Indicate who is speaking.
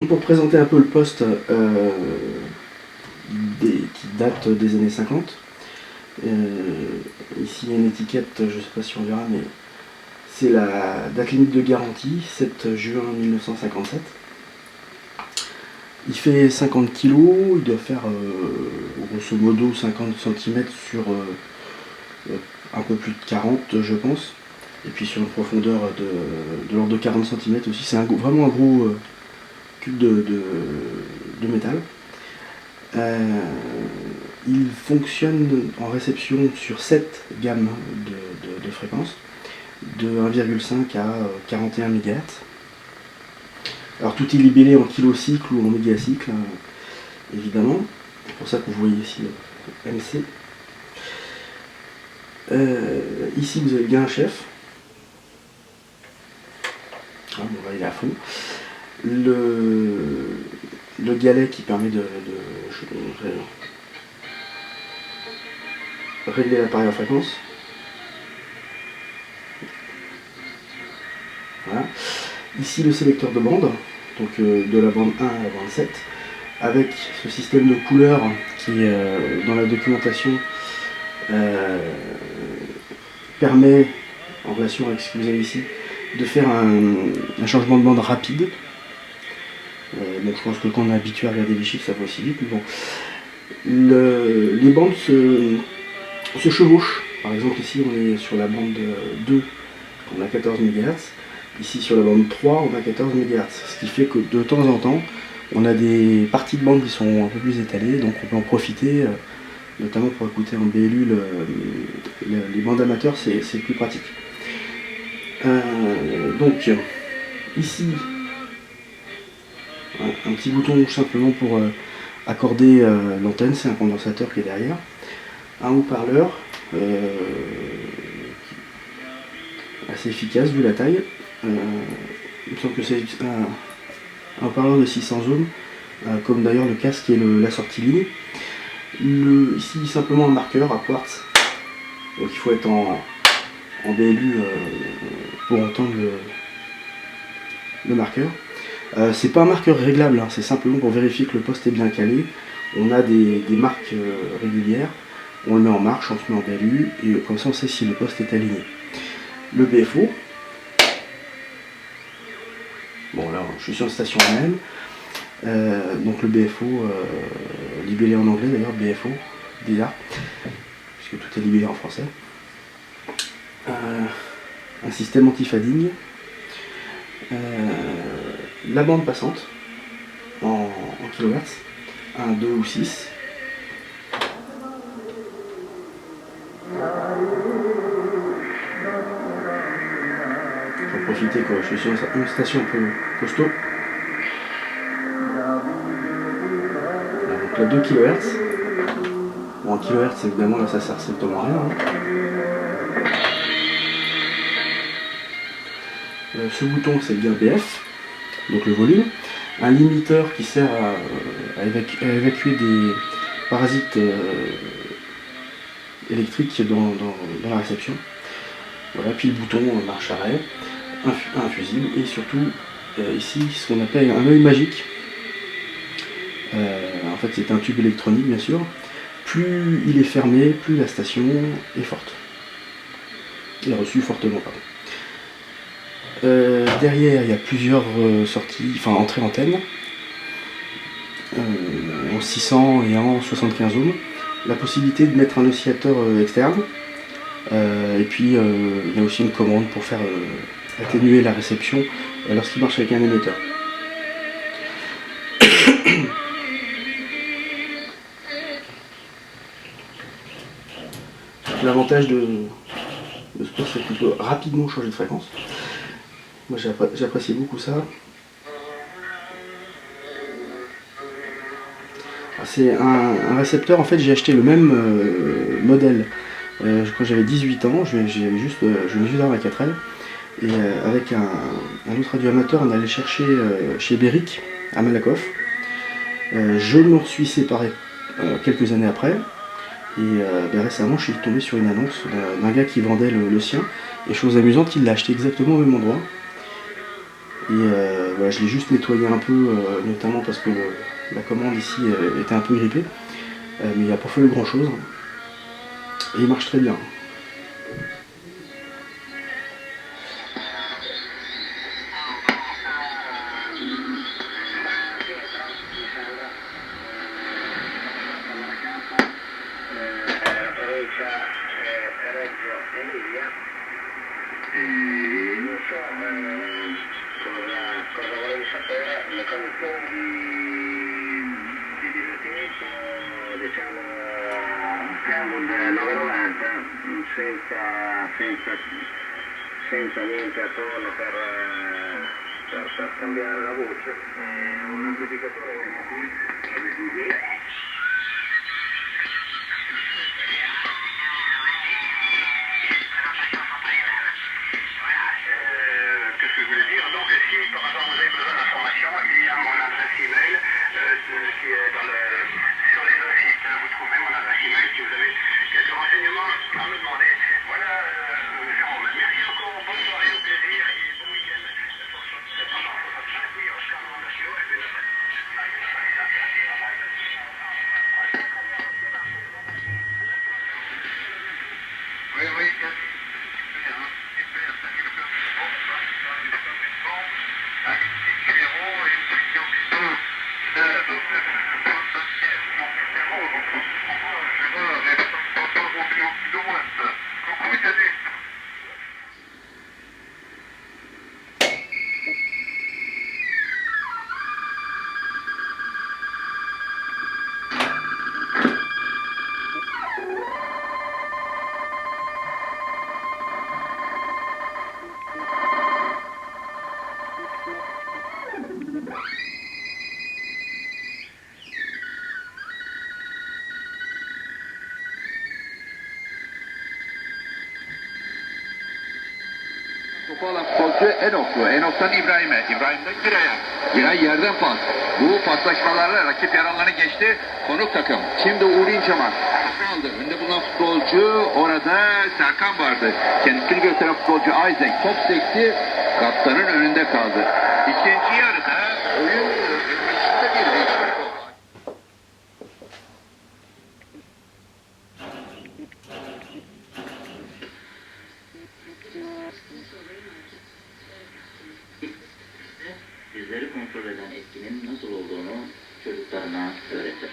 Speaker 1: Pour présenter un peu le poste qui date des années 50, ici il y a une étiquette, je ne sais pas si on verra, mais c'est la date limite de garantie, 7 juin 1957. Il fait 50 kg, il doit faire grosso modo 50 cm sur un peu plus de 40 je pense, et puis sur une profondeur de l'ordre de 40 cm aussi, c'est vraiment un gros cube de métal. Il fonctionne en réception sur 7 gammes de fréquences, de 1,5 à 41 MHz. Alors tout est libellé en kilocycle ou en mégacycle, évidemment. C'est pour ça que vous voyez ici MC. Ici vous avez bien un chef. Ah, bon, là il est à fond. Le galet qui permet de régler l'appareil en fréquence. Voilà. Ici le sélecteur de bande, donc de la bande 1 à la bande 7, avec ce système de couleurs qui, dans la documentation, permet, en relation avec ce que vous avez ici, de faire un changement de bande rapide. Donc je pense que quand on est habitué à regarder les chiffres, ça va aussi vite, mais bon. Les bandes se chevauchent. Par exemple, ici on est sur la bande 2, on a 14 MHz. Ici sur la bande 3, on a 14 MHz. Ce qui fait que de temps en temps, on a des parties de bande qui sont un peu plus étalées, donc on peut en profiter, notamment pour écouter en BLU les bandes amateurs, c'est plus pratique. Donc, ici, un petit bouton simplement pour accorder l'antenne, c'est un condensateur qui est derrière. Un haut-parleur, assez efficace vu la taille. Il me semble que c'est un haut-parleur de 600 ohms, comme d'ailleurs le casque et la sortie ligne. Ici simplement un marqueur à quartz, donc il faut être en BLU pour entendre le marqueur. C'est pas un marqueur réglable, hein, c'est simplement pour vérifier que le poste est bien calé. On a des marques régulières, on le met en marche, on se met en BLU, et comme ça on sait si le poste est aligné. Le BFO, bon là je suis sur une station AM, donc le BFO, libellé en anglais d'ailleurs, BFO, bizarre, puisque tout est libellé en français. Un système anti-fading, la bande passante en kHz, 1, 2 ou 6. Je vais profiter quand je suis sur une station un peu costaud. Donc là 2 kHz. Bon, en kHz évidemment là ça sert strictement à rien. Ce bouton c'est bien BF, donc le volume. Un limiteur qui sert à évacuer des parasites électriques dans la réception. Voilà, puis le bouton marche arrêt, un fusible, et surtout ici ce qu'on appelle un œil magique. En fait c'est un tube électronique bien sûr. Plus il est fermé, plus la station est forte. Est reçue fortement, pardon. Derrière il y a plusieurs entrées antennes en 600 et en 75 ohms. La possibilité de mettre un oscillateur externe. Et puis il y a aussi une commande pour faire atténuer la réception lorsqu'il marche avec un émetteur. L'avantage de ce poste, c'est qu'on peut rapidement changer de fréquence. Moi j'apprécie beaucoup ça. C'est un récepteur, en fait j'ai acheté le même modèle je crois que j'avais 18 ans, je me suis dans la 4L, et avec un autre radio amateur on allait chercher chez Beric à Malakoff. Je me suis séparé quelques années après, et récemment je suis tombé sur une annonce d'un gars qui vendait le sien, et chose amusante, il l'a acheté exactement au même endroit. Et voilà, je l'ai juste nettoyé un peu, notamment parce que la commande ici était un peu grippée. Mais il n'a pas fallu grand chose. Et il marche très bien.
Speaker 2: Non so cosa volevi sapere, le condizioni di divertimento, diciamo, siamo del 9,90 senza niente attorno per cambiare la voce, un amplificatore qu'est-ce que je voulais dire? Donc, si par hasard vous avez besoin d'informations, il y a mon adresse email qui est sur les deux sites. Vous trouvez mon adresse email si vous avez quelques renseignements à me demander. Voilà, Jérôme. Merci encore. Bonne soirée, au plaisir et bon week-end. Oui, oui, bien sûr.
Speaker 3: Topu alan futbolcu Enok'tu. Enok'tan İbrahim'e. İbrahim'den Giray'a. Giray yerden pas. Bu paslaşmalarla rakip yer alanı geçti. Konuk takım. Şimdi Uğur İnceman. Aldı. Önde bulunan futbolcu orada Serkan vardı. Kendisini gösteren futbolcu Isaac. Top sekti. Kaptanın önünde kaldı. İkinci yarıda oyun içinde bir değişiklik oldu.
Speaker 4: Bizleri kontrol eden etkinin nasıl olduğunu çocuklarına öğretir.